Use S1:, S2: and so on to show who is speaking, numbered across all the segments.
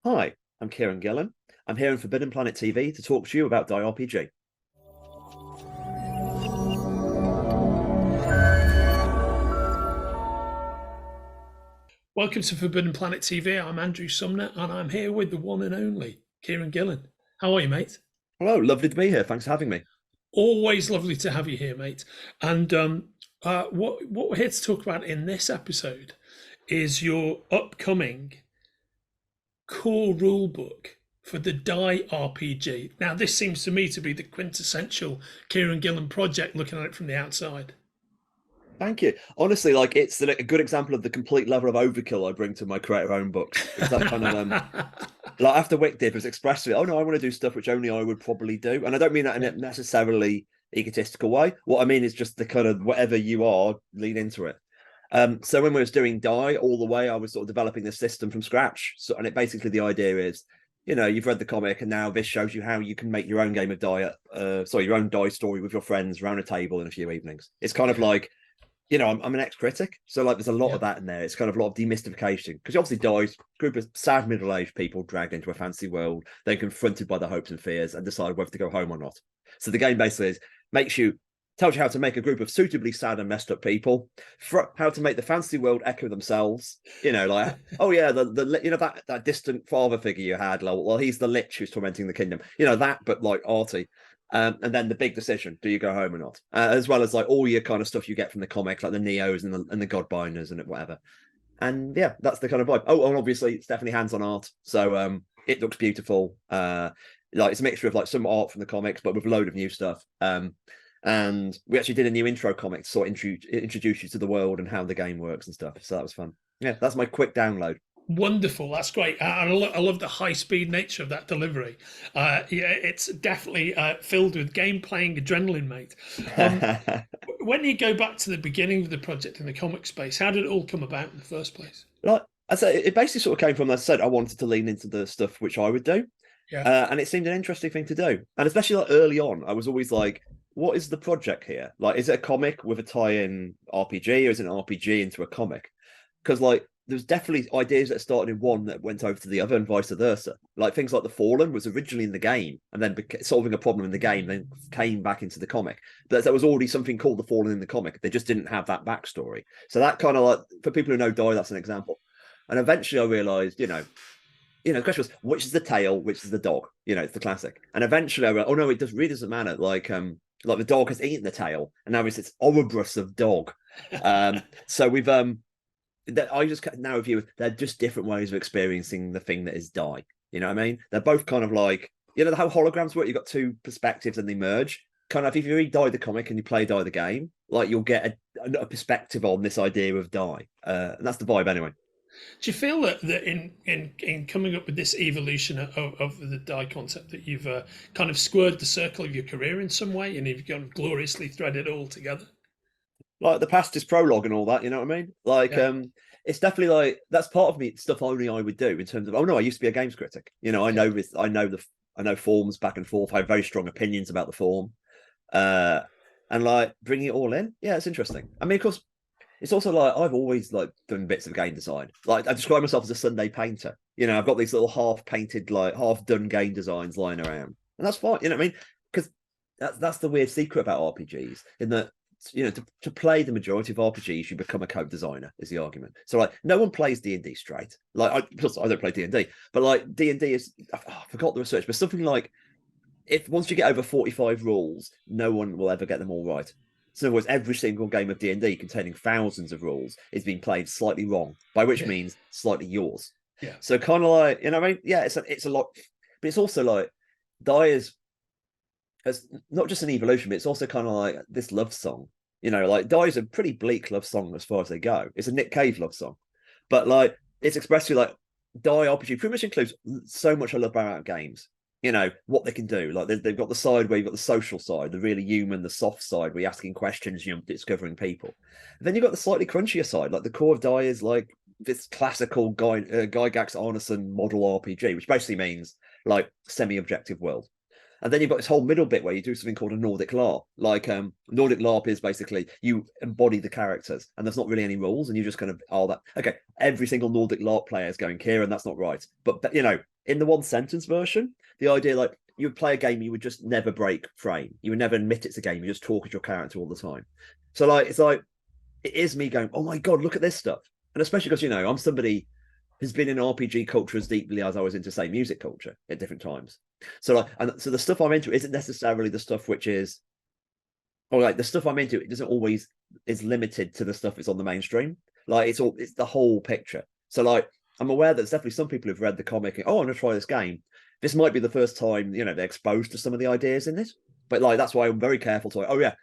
S1: Hi, I'm Kieron Gillen. I'm here on Forbidden Planet TV to talk to you about DIE RPG.
S2: Welcome to Forbidden Planet TV. I'm Andrew Sumner and I'm here with the one and only Kieron Gillen. How are you, mate?
S1: Hello, lovely to be here. Thanks for having me.
S2: Always lovely to have you here, mate. And what we're here to talk about in this episode is your upcoming core rulebook for the DIE RPG. Now, this seems to me to be the quintessential Kieron Gillen project looking at it from the outside.
S1: Thank you. Honestly, it's a good example of the complete level of overkill I bring to my create your own books. It's that kind of like after Wick did was expressed to me, oh no, I want to do stuff which only I would probably do. And I don't mean that in a necessarily egotistical way. What I mean is just the kind of whatever you are, lean into it. So when we was doing DIE all the way, I was sort of developing this system from scratch. So, and it basically the idea is, you've read the comic, and now this shows you how you can make your own game of DIE, your own DIE story with your friends around a table in a few evenings. It's kind of like, I'm an ex-critic, so there's a lot of that in there. It's kind of a lot of demystification because obviously DIE's group of sad middle-aged people dragged into a fantasy world. They're confronted by their hopes and fears and decide whether to go home or not. So the game basically tells you how to make a group of suitably sad and messed up people, how to make the fantasy world echo themselves. Oh yeah, that distant father figure you had. Well, he's the lich who's tormenting the kingdom. That, but like arty. And then the big decision: do you go home or not? As well as all your kind of stuff you get from the comics, like the Neos and the Godbinders and whatever. And yeah, that's the kind of vibe. Oh, and obviously it's definitely hands-on art, so it looks beautiful. It's a mixture of some art from the comics, but with a load of new stuff. And we actually did a new intro comic to sort of introduce you to the world and how the game works and stuff. So that was fun. Yeah, that's my quick download.
S2: Wonderful, that's great. I love the high speed nature of that delivery. It's definitely filled with game playing adrenaline, mate. When you go back to the beginning of the project in the comic space, how did it all come about in the first place?
S1: Like I said, it basically sort of came from, as I said, I wanted to lean into the stuff which I would do.
S2: Yeah.
S1: And it seemed an interesting thing to do. And especially early on, I was always like, what is the project here? Is it a comic with a tie-in RPG, or is it an RPG into a comic? Because there's definitely ideas that started in one that went over to the other and vice versa. Things like the Fallen was originally in the game and then solving a problem in the game, then came back into the comic. But there was already something called the Fallen in the comic. They just didn't have that backstory. So that kind of for people who know DIE, that's an example. And eventually I realized, the question was, which is the tail, which is the dog? It's the classic. And eventually I realized, oh no, it really doesn't matter. The dog has eaten the tail, and now it's Ouroboros of dog. So we've I just now view they're just different ways of experiencing the thing that is DIE. You know what I mean? They're both kind of how holograms work. You've got two perspectives and they merge. Kind of if you read DIE the comic and you play DIE the game, you'll get a perspective on this idea of DIE, and that's the vibe anyway.
S2: Do you feel that in coming up with this evolution of the DIE concept that you've kind of squared the circle of your career in some way, and you've kind of gloriously threaded it all together?
S1: The past is prologue and all that, you know what I mean? It's definitely that's part of me, stuff only I would do in terms of, oh no, I used to be a games critic. I know this, I know forms back and forth. I have very strong opinions about the form. And bringing it all in, yeah, it's interesting. I mean, of course, it's also I've always done bits of game design. I describe myself as a Sunday painter. I've got these little half painted, half done game designs lying around. And that's fine, you know what I mean? Because that's the weird secret about RPGs, in that to play the majority of RPGs, you become a code designer, is the argument. So no one plays D&D straight. I don't play D&D, but D&D is, I forgot the research, but something if once you get over 45 rules, no one will ever get them all right. So in other words, every single game of D&D containing thousands of rules is being played slightly wrong, by which means slightly yours.
S2: Yeah.
S1: So kind of what I mean? Yeah, it's a lot, but it's also DIE is as not just an evolution, but it's also kind of this love song. DIE is a pretty bleak love song as far as they go. It's a Nick Cave love song, but it's expressed through DIE RPG pretty much includes so much I love about games. What they can do. They've got the side where you've got the social side, the really human, the soft side where you're asking questions, you're discovering people. And then you've got the slightly crunchier side. The core of DIE is this classical Gygax Arneson model RPG, which basically means semi-objective world. And then you've got this whole middle bit where you do something called a Nordic LARP. Nordic LARP is basically you embody the characters and there's not really any rules and you just kind of, okay, every single Nordic LARP player is going here and that's not right. But in the one sentence version, the idea like you would play a game, you would just never break frame. You would never admit it's a game. You just talk as your character all the time. So like it's like it is me going, oh my god, look at this stuff. And especially because I'm somebody who's been in RPG culture as deeply as I was into, say, music culture at different times. So like, and so the stuff I'm into isn't necessarily the stuff which is, or like the stuff I'm into, it doesn't always is limited to the stuff that's on the mainstream. Like it's the whole picture. So like I'm aware that there's definitely some people who've read the comic and, oh, I'm gonna try this game. This might be the first time, they're exposed to some of the ideas in this. But like that's why I'm very careful to like, oh yeah,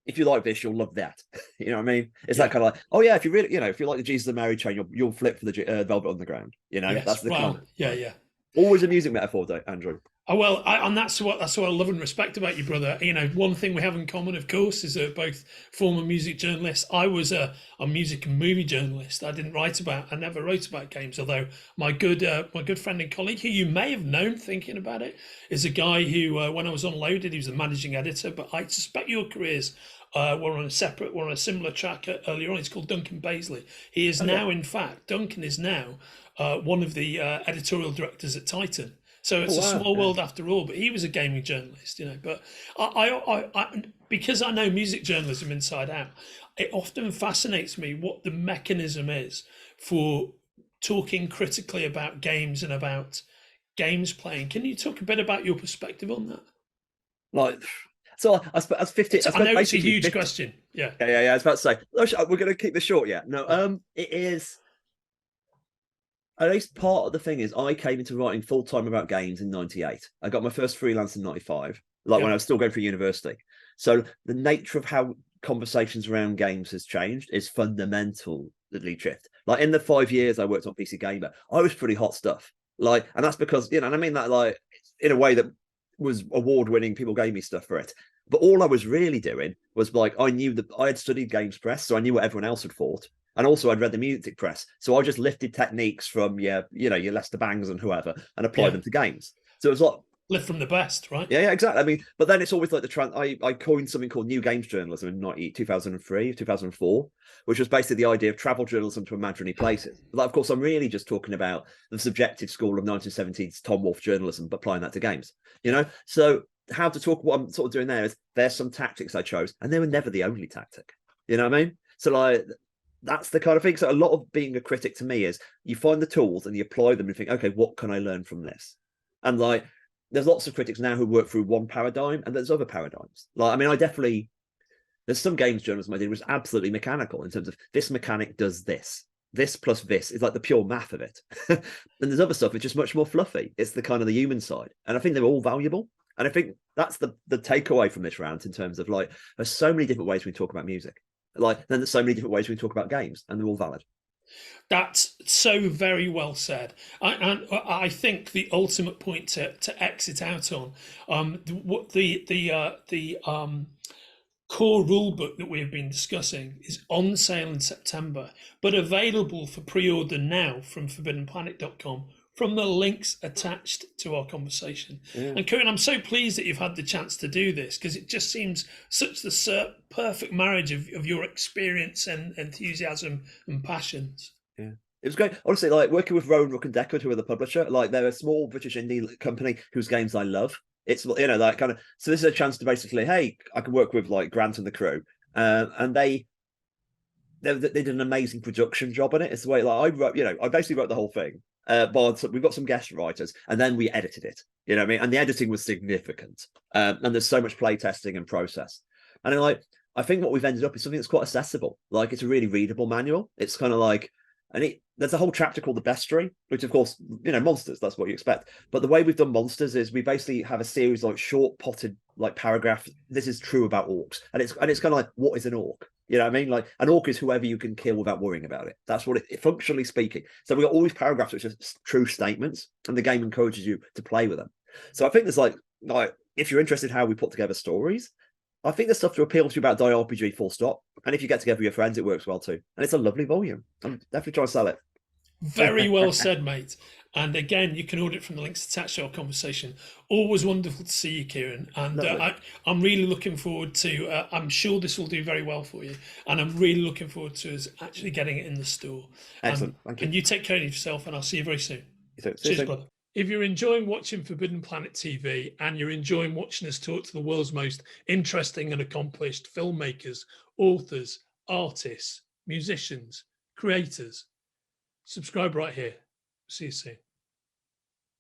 S1: if you like this, you'll love that. You know what I mean? It's that kind of like, oh yeah, if you really, if you like the Jesus and Mary chain, you'll flip for the Velvet Underground.
S2: Yes.
S1: That's the kind.
S2: Yeah.
S1: Always a music metaphor, Andrew.
S2: Oh, well, and that's what I love and respect about you, brother. One thing we have in common, of course, is that both former music journalists. I was a music and movie journalist. I never wrote about games. Although my good friend and colleague, who you may have known thinking about it, is a guy who, when I was on Loaded, he was the managing editor. But I suspect your careers were on a similar track earlier on. It's called Duncan Baisley. He is now, in fact, Duncan is now one of the editorial directors at Titan. So it's a small world after all, but he was a gaming journalist, But I because I know music journalism inside out, it often fascinates me what the mechanism is for talking critically about games and about games playing. Can you talk a bit about your perspective on that?
S1: Like, so I suppose 50.
S2: I know it's a huge question. Yeah.
S1: I was about to say, we're going to keep this short. Yeah. No. It is. At least part of the thing is I came into writing full time about games in '98. I got my first freelance in '95, when I was still going through university. So the nature of how conversations around games has changed is fundamentally shift. Like in the 5 years I worked on PC Gamer, I was pretty hot stuff. Like, and that's because and I mean that like in a way that was award winning. People gave me stuff for it. But all I was really doing was like I knew that I had studied games press, so I knew what everyone else had thought. And also I'd read the music press. So I just lifted techniques from your Lester Bangs and whoever and applied them to games. So it was like
S2: lift from the best, right?
S1: Yeah, exactly. I mean, but then it's always like I coined something called new games journalism in 2003, 2004, which was basically the idea of travel journalism to imaginary places. But of course, I'm really just talking about the subjective school of 1970s Tom Wolfe journalism, but applying that to games, So how to talk, what I'm sort of doing there is there's some tactics I chose, and they were never the only tactic. You know what I mean? So like, that's the kind of thing. So a lot of being a critic to me is you find the tools and you apply them and think, okay, what can I learn from this? And like, there's lots of critics now who work through one paradigm, and there's other paradigms. Like, I mean, there's some games journalism I did was absolutely mechanical in terms of this mechanic does this plus this is like the pure math of it. And there's other stuff which is much more fluffy. It's the kind of the human side, and I think they're all valuable. And I think that's the takeaway from this rant in terms of like, there's so many different ways we talk about music. Like, then there's so many different ways we can talk about games, and they're all valid.
S2: That's so very well said. And I think the ultimate point to exit out on, the core rulebook that we have been discussing is on sale in September, but available for pre-order now from forbiddenplanet.com from the links attached to our conversation. Yeah. And Kieron, I'm so pleased that you've had the chance to do this, because it just seems such the perfect marriage of your experience and enthusiasm and passions.
S1: Yeah. It was great. Honestly, like working with Rowan, Rook and Deckard, who are the publisher, like they're a small British indie company whose games I love. It's, like kind of, so this is a chance to basically, hey, I can work with like Grant and the crew. And they did an amazing production job on it. It's the way, like I wrote, I basically wrote the whole thing. But we've got some guest writers, and then we edited it. You know what I mean? And the editing was significant. And there's so much play testing and process. And I think what we've ended up is something that's quite accessible. Like, it's a really readable manual. It's kind of like, there's a whole chapter called the bestiary, which of course, monsters, that's what you expect. But the way we've done monsters is we basically have a series like short potted like paragraphs. This is true about orcs. And it's kind of like, what is an orc? You know what I mean? Like, an orc is whoever you can kill without worrying about it. That's what it functionally speaking. So we've got all these paragraphs which are true statements, and the game encourages you to play with them. So I think there's like if you're interested in how we put together stories, I think there's stuff to appeal to you about DIE RPG full stop. And if you get together with your friends, it works well too. And it's a lovely volume. I'm definitely trying to sell it.
S2: Very well said, mate. And again, you can order it from the links attached to our conversation. Always wonderful to see you, Kieron. And I'm really looking forward to, I'm sure this will do very well for you. And I'm really looking forward to us actually getting it in the store.
S1: Excellent. Thank you.
S2: And you take care of yourself, and I'll see you very soon.
S1: See you
S2: Cheers,
S1: soon.
S2: brother. If you're enjoying watching Forbidden Planet TV and you're enjoying watching us talk to the world's most interesting and accomplished filmmakers, authors, artists, musicians, creators, subscribe right here. See you soon.